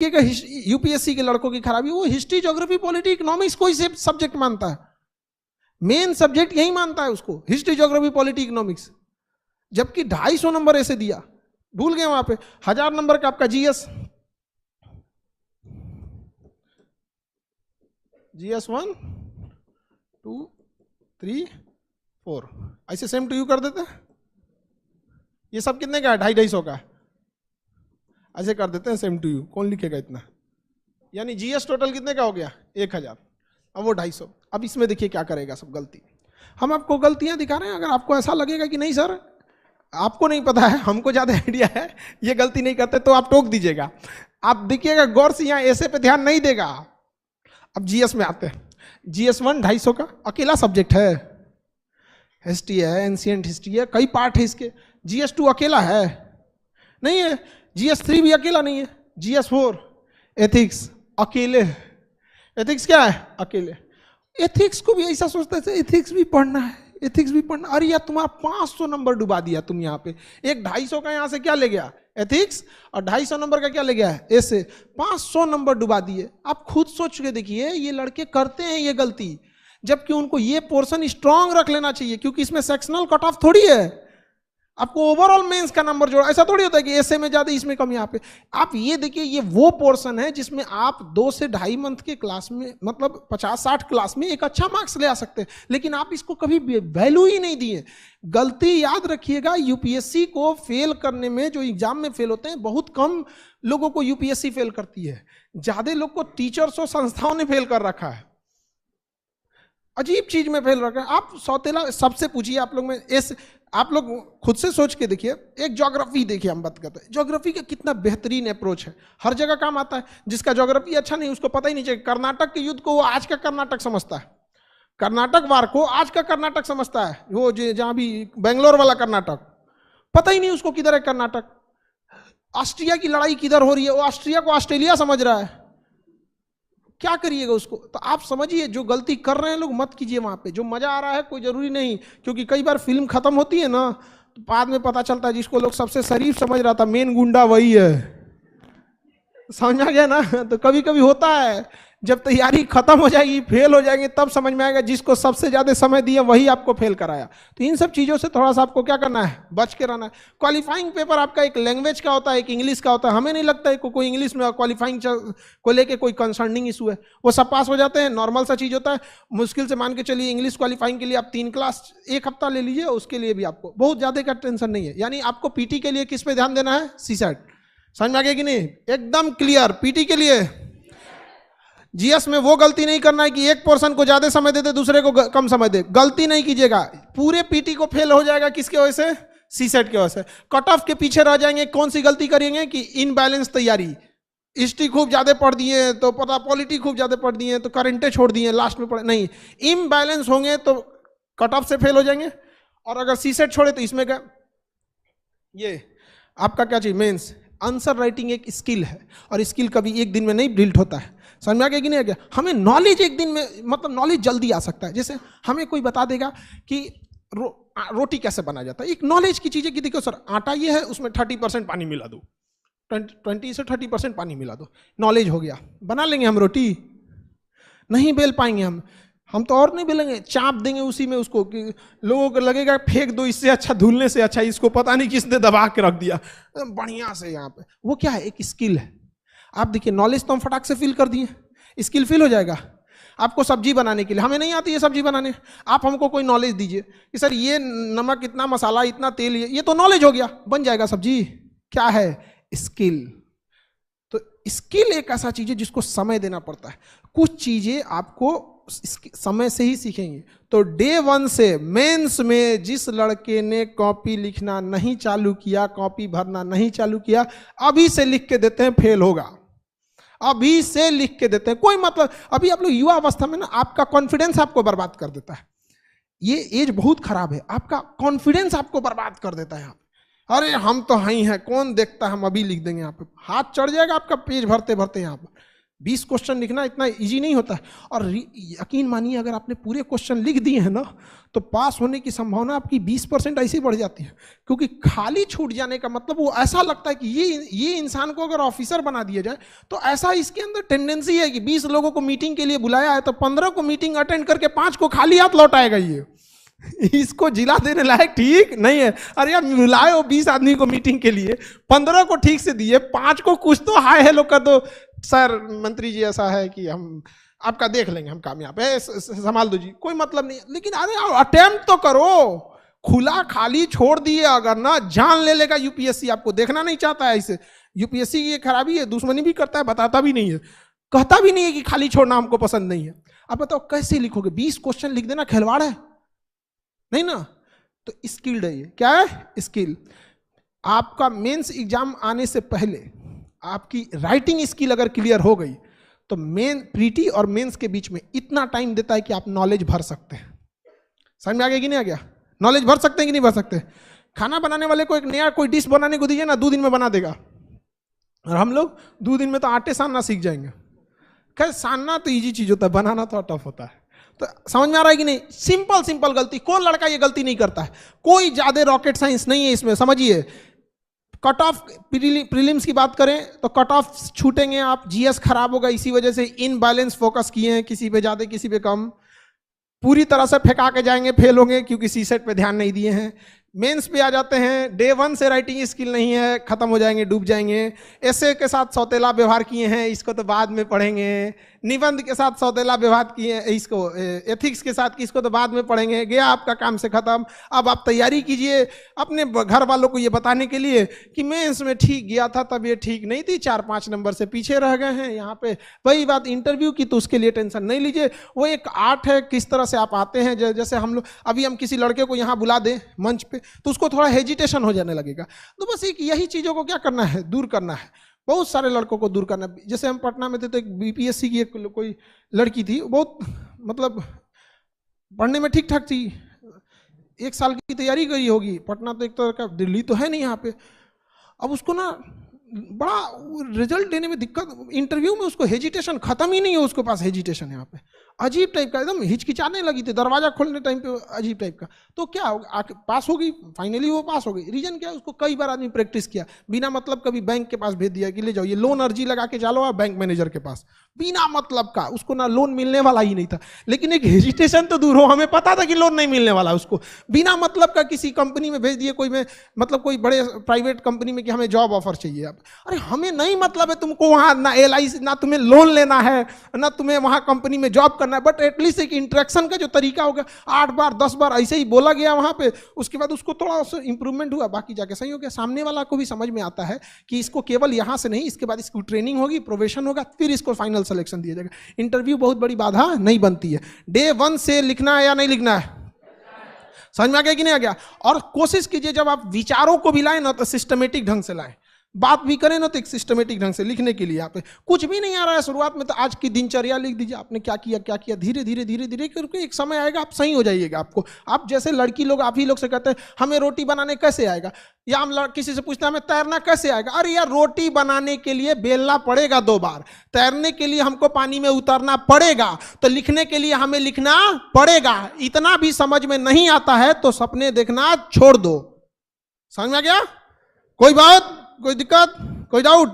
UPSC के लड़कों की खराबी, वो हिस्ट्री, ज्योग्राफी, पॉलिटी, इकोनॉमिक्स को ही सब्जेक्ट मानता है, मेन सब्जेक्ट यही मानता है उसको, हिस्ट्री, ज्योग्राफी, पॉलिटी, इकोनॉमिक्स। जबकि 250 नंबर ऐसे दिया, भूल गए वहां पे 1000 नंबर का आपका जीएस 1 2 3 4 ऐसे सेम टू यू कर देते हैं। ये सब कितने का है? 250 का। ऐसे कर देते हैं सेम टू यू, कौन लिखेगा इतना? यानी जीएस टोटल कितने का हो गया? 1000, अब वो 250। अब इसमें देखिए क्या करेगा, सब गलती। हम आपको गलतियां दिखा रहे हैं, अगर आपको ऐसा लगेगा कि नहीं सर आपको नहीं पता है, हमको ज्यादा आइडिया है, ये गलती नहीं करते, तो आप टोक दीजिएगा। आप देखिएगा गौर से, यहाँ ऐसे पे ध्यान नहीं देगा। अब जीएस में आते हैं। जीएस 1 250 का अकेला सब्जेक्ट है, हिस्ट्री है, एंशिएंट हिस्ट्री है, कई पार्ट है इसके। जीएस 2 अकेला है नहीं है, जीएस 3 भी अकेला नहीं है, जीएस 4 एथिक्स अकेले, एथिक्स क्या है? अकेले। एथिक्स को भी ऐसा सोचते थे एथिक्स भी पढ़ना है, एथिक्स भी पढ़ना। अरे यार तुम्हारा 500 नंबर डुबा दिया तुम यहाँ पे। एक 250 का यहाँ से क्या ले गया? एथिक्स, और 250 नंबर का क्या ले गया है? ऐसे 500 नंबर डुबा दिए। आप खुद सोच के देखिए, ये लड़के करते हैं ये गलती, जबकि उनको ये पोर्शन स्ट्रांग रख लेना चाहिए, क्योंकि इसमें सेक्शनल कट ऑफ थोड़ी है। आपको ओवरऑल मेंस का नंबर जोड़ा, ऐसा थोड़ी होता है कि ऐसे में ज्यादा इसमें कम। यहाँ पे आप ये देखिए, ये वो पोर्शन है जिसमें आप 2 से 2.5 मंथ के क्लास में, मतलब 50-60 क्लास में एक अच्छा मार्क्स ले आ सकते हैं, लेकिन आप इसको कभी वैल्यू ही नहीं दिए। गलती याद रखिएगा, यूपीएससी को फेल करने में, जो एग्जाम में फेल होते हैं, बहुत कम लोगों को यूपीएससी फेल करती है, ज्यादा लोग को टीचर्स और संस्थाओं ने फेल कर रखा है, अजीब चीज में फेल रखा है। आप सौतेला सबसे पूछिए, आप लोग में आप लोग खुद से सोच के देखिए। एक ज्योग्राफी देखिए, हम बात करते हैं ज्योग्राफी का कितना बेहतरीन अप्रोच है, हर जगह काम आता है। जिसका ज्योग्राफी अच्छा नहीं उसको पता ही नहीं चाहिए। कर्नाटक के युद्ध को वो आज का कर्नाटक समझता है, कर्नाटक वार को आज का कर्नाटक समझता है। वो जहां भी बेंगलोर वाला कर्नाटक, पता ही नहीं उसको किधर है कर्नाटक। ऑस्ट्रिया की लड़ाई किधर हो रही है, वो ऑस्ट्रिया को ऑस्ट्रेलिया समझ रहा है। क्या करिएगा उसको? तो आप समझिए, जो गलती कर रहे हैं लोग मत कीजिए वहां पे। जो मजा आ रहा है कोई जरूरी नहीं, क्योंकि कई बार फिल्म खत्म होती है ना, तो बाद में पता चलता है जिसको लोग सबसे शरीफ समझ रहा था, मेन गुंडा वही है। समझा गया ना? तो कभी कभी होता है, जब तैयारी खत्म हो जाएगी, फेल हो जाएंगे, तब समझ में आएगा जिसको सबसे ज्यादा समय दिया वही आपको फेल कराया। तो इन सब चीजों से थोड़ा सा आपको क्या करना है, बच के रहना है। क्वालिफाइंग पेपर आपका एक लैंग्वेज का होता है, एक इंग्लिश का होता है। हमें नहीं लगता है कोई इंग्लिश में क्वालिफाइंग को लेके कोई कंसर्निंग इशू है, वो सब पास हो जाते हैं, नॉर्मल सा चीज होता है। मुश्किल से मान के चलिए इंग्लिश क्वालिफाइंग के लिए आप 3 क्लास 1 हफ्ता ले लीजिए, उसके लिए भी आपको बहुत ज्यादा का टेंशन नहीं है। यानी आपको पीटी के लिए किस पे ध्यान देना है? सीसेट। समझ में आ गया कि नहीं? एकदम क्लियर। पीटी के लिए जीएस में वो गलती नहीं करना है कि एक पोर्शन को ज्यादा समय देते दूसरे को कम समय दे, गलती नहीं कीजिएगा। पूरे पीटी को फेल हो जाएगा किसके वजह से? सीसेट के वजह से। कट ऑफ के पीछे रह जाएंगे। कौन सी गलती करेंगे कि इनबैलेंस तैयारी, हिस्ट्री खूब ज्यादा पढ़ दिए तो पता, पॉलिटी खूब ज्यादा पढ़ दिए तो करेंटे छोड़ दिए, लास्ट में पढ़े नहीं। इनबैलेंस होंगे तो कट ऑफ से फेल हो जाएंगे। और अगर सीसेट छोड़े तो इसमें क्या, ये आपका क्या चाहिए? मेंस। आंसर राइटिंग एक स्किल है, और स्किल कभी एक दिन में नहीं बिल्ड होता है। समझ में आ गया कि नहीं आ गया? हमें नॉलेज एक दिन में, मतलब नॉलेज जल्दी आ सकता है। जैसे हमें कोई बता देगा कि रोटी कैसे बनाया जाता है, एक नॉलेज की चीज है कि देखो सर आटा ये है, उसमें 30% पानी मिला दो, 20 से 30% पानी मिला दो, नॉलेज हो गया। बना लेंगे हम रोटी? नहीं बेल पाएंगे हम तो और नहीं बेलेंगे, चाप देंगे उसी में उसको कि लोगों को लगेगा फेंक दो, इससे अच्छा धुलने से अच्छा इसको पता नहीं किसने दबा के रख दिया बढ़िया से यहाँ पे। वो क्या है? एक स्किल है। आप देखिए नॉलेज तो हम फटाक से फिल कर दिए, स्किल फिल हो जाएगा। आपको सब्जी बनाने के लिए, हमें नहीं आती है सब्जी बनाने, आप हमको कोई नॉलेज दीजिए कि सर ये नमक इतना, मसाला इतना, तेल ये तो नॉलेज हो गया, बन जाएगा सब्जी। क्या है? स्किल। तो स्किल एक ऐसा चीज है जिसको समय देना पड़ता है। कुछ चीजें आपको समय से ही सीखेंगे। तो डे 1 से मेंस में जिस लड़के ने कॉपी लिखना नहीं चालू किया, कॉपी भरना नहीं चालू किया, अभी से लिख के देते हैं फेल होगा। अभी से लिख के देते हैं, कोई मतलब। अभी आप लोग युवा अवस्था में ना, आपका कॉन्फिडेंस आपको बर्बाद कर देता है। ये एज बहुत खराब है, आपका कॉन्फिडेंस आपको बर्बाद कर देता है। यहाँ अरे हम तो हैं ही हैं, कौन देखता है, हम अभी लिख देंगे। यहाँ पे हाथ चढ़ जाएगा आपका पेज भरते भरते। यहाँ पर 20 क्वेश्चन लिखना इतना इजी नहीं होता है। और यकीन मानिए अगर आपने पूरे क्वेश्चन लिख दिए हैं ना तो पास होने की संभावना आपकी 20% ऐसे ही बढ़ जाती है, क्योंकि खाली छूट जाने का मतलब वो ऐसा लगता है कि ये इंसान को अगर ऑफिसर बना दिया जाए तो ऐसा इसके अंदर टेंडेंसी है कि 20 लोगों को मीटिंग के लिए बुलाया है तो 15 को मीटिंग अटेंड करके 5 को खाली हाथ लौटाएगा। ये इसको जिला देने लायक ठीक नहीं है। अरे यार बुलाए हो 20 आदमी को मीटिंग के लिए, 15 को ठीक से दिए, 5 को कुछ तो हाय हेलो कर दो, सर मंत्री जी ऐसा है कि हम आपका देख लेंगे, हम कामयाब है, संभाल दो जी, कोई मतलब नहीं। लेकिन अरे अटेम्प्ट तो करो। खुला खाली छोड़ दिए अगर ना, जान ले लेगा यूपीएससी, आपको देखना नहीं चाहता है। इसे यूपीएससी की ये खराबी है, दुश्मनी भी करता है, बताता भी नहीं है, कहता भी नहीं है कि खाली छोड़ना हमको पसंद नहीं है। अब बताओ कैसे लिखोगे? 20 क्वेश्चन लिख देना खिलवाड़ है नहीं ना। तो स्किल्ड है ये। क्या है? स्किल। आपका मेंस एग्जाम आने से पहले आपकी राइटिंग स्किल अगर क्लियर हो गई तो मेन प्रीटी और मेंस के बीच में इतना टाइम देता है कि आप नॉलेज भर सकते हैं। समझ में आ गया कि नहीं आ गया? नॉलेज भर सकते हैं कि नहीं भर सकते? खाना बनाने वाले को एक नया कोई डिश बनाने को दीजिए ना, 2 दिन में बना देगा, और हम लोग 2 दिन में तो आटे सानना सीख जाएंगे। खैर सानना तो इजी चीज होता है, बनाना थोड़ा टफ होता है। तो समझ में आ रहा है कि नहीं? सिंपल सिंपल गलती, कौन लड़का ये गलती नहीं करता है? कोई ज्यादा रॉकेट साइंस नहीं है इसमें, समझिए। कट ऑफ प्रीलिम्स की बात करें तो कट ऑफ छूटेंगे आप, जीएस खराब होगा, इसी वजह से इनबैलेंस फोकस किए हैं, किसी पे ज्यादा किसी पे कम, पूरी तरह से फेंका के जाएंगे, फेल होंगे क्योंकि सीसेट पे ध्यान नहीं दिए हैं। मेंस पे आ जाते हैं, डे 1 से राइटिंग स्किल नहीं है, खत्म हो जाएंगे, डूब जाएंगे। एसे के साथ सौतेला व्यवहार किए हैं, इसको तो बाद में पढ़ेंगे। निबंध के साथ सौतेला व्यवहार किए, इसको एथिक्स के साथ इसको तो बाद में पढ़ेंगे। गया आपका काम से खत्म। अब आप तैयारी कीजिए अपने घर वालों को ये बताने के लिए कि मेंस में ठीक गया था, तब ये ठीक नहीं थी, 4-5 नंबर से पीछे रह गए हैं यहाँ पे। वही बात इंटरव्यू की, तो उसके लिए टेंशन नहीं लीजिए, वो एक आर्ट है, किस तरह से आप आते हैं। जैसे हम लोग अभी हम किसी लड़के को यहाँ बुला दें मंच पे तो उसको थोड़ा हेजिटेशन हो जाने लगेगा। तो बस एक यही चीजों को क्या करना है, दूर करना है। बहुत सारे लड़कों को दूर करना है। जैसे हम पटना में थे तो एक बीपीएससी की एक कोई लड़की थी, बहुत मतलब पढ़ने में ठीक ठाक थी, 1 साल की तैयारी करी होगी। पटना तो एक तरह का दिल्ली तो है नहीं यहाँ पे। अब उसको ना बड़ा रिजल्ट देने में दिक्कत, इंटरव्यू में उसको हेजिटेशन, खत्म ही नहीं है उसके पास हेजिटेशन यहाँ पे, अजीब टाइप का, एकदम हिचकिचाने लगी थी दरवाजा खोलने टाइम पे, अजीब टाइप का। तो क्या पास हो गई, फाइनली वो पास हो गई। रीजन क्या है? उसको कई बार आदमी प्रैक्टिस किया, बिना मतलब कभी बैंक के पास भेज दिया कि ले जाओ ये लोन अर्जी लगा के चलो आप बैंक मैनेजर के पास, बिना मतलब का। उसको ना लोन मिलने वाला ही नहीं था, लेकिन एक हेजिटेशन तो दूर हो, हमें पता था कि लोन नहीं मिलने वाला, उसको बिना मतलब का किसी कंपनी में भेज दिए, कोई में मतलब कोई बड़े प्राइवेट कंपनी में कि हमें जॉब ऑफर चाहिए। अब अरे हमें नहीं मतलब है तुमको वहां ना LIC, ना तुम्हें लोन लेना है, ना तुम्हें वहां कंपनी में जॉब करना है, बट एटलीस्ट एक इंटरेक्शन का जो तरीका होगा, 8 बार 10 बार ऐसे ही बोला गया वहां पे, उसके बाद उसको थोड़ा इंप्रूवमेंट हुआ, बाकी जाके सही हो गया। सामने वाला को भी समझ में आता है कि इसको केवल यहां से नहीं, इसके बाद इसकी ट्रेनिंग होगी, प्रोबेशन होगा, फिर इसको फाइनल सिलेक्शन दिया जाएगा। इंटरव्यू बहुत बड़ी बाधा नहीं बनती है। डे 1 से लिखना है या नहीं लिखना है? समझ में आ गया कि नहीं आ गया? और कोशिश कीजिए जब आप विचारों को भी लाए ना तो सिस्टमेटिक ढंग से लाएं, बात भी करें ना तो एक सिस्टमेटिक ढंग से लिखने के लिए। यहाँ पे कुछ भी नहीं आ रहा है शुरुआत में तो आज की दिनचर्या लिख दीजिए, आपने क्या किया क्या किया, धीरे धीरे धीरे धीरे करके एक समय आएगा आप सही हो जाइएगा। आपको आप जैसे लड़की लोग, आप ही लोग से कहते हैं हमें रोटी बनाने कैसे आएगा, या हम किसी से पूछते हैं हमें तैरना कैसे आएगा। अरे यार रोटी बनाने के लिए बेलना पड़ेगा 2 बार, तैरने के लिए हमको पानी में उतरना पड़ेगा, तो लिखने के लिए हमें लिखना पड़ेगा। इतना भी समझ में नहीं आता है तो सपने देखना छोड़ दो। समझ में आ गया? कोई बात, कोई दिक्कत, कोई डाउट?